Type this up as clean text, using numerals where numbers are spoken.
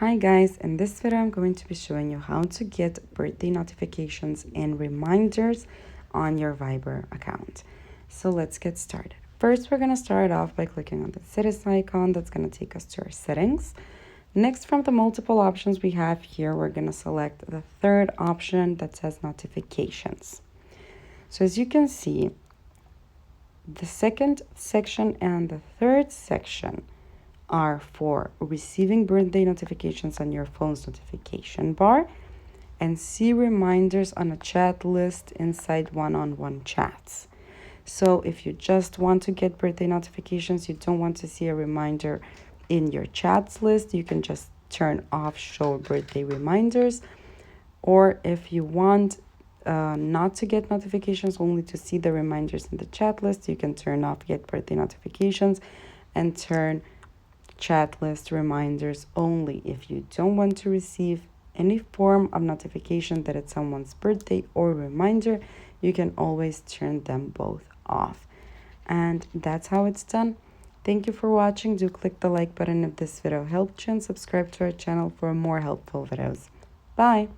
Hi guys, in this video I'm going to be showing you how to get birthday notifications and reminders on your Viber account. So let's get started. First, we're going to start off by clicking on the settings icon. That's going to take us to our settings. Next, from the multiple options we have here, we're going to select the third option that says notifications. So as you can see, the second section and the third section are for receiving birthday notifications on your phone's notification bar and see reminders on a chat list inside one-on-one chats. So if you just want to get birthday notifications, you don't want to see a reminder in your chats list, you can just turn off show birthday reminders. Or if you want not to get notifications, only to see the reminders in the chat list, you can turn off get birthday notifications and turn chat list reminders only. If you don't want to receive any form of notification that it's someone's birthday or reminder, you can always turn them both off. And that's how it's done. Thank you for watching. Do click the like button if this video helped you and subscribe to our channel for more helpful videos. Bye!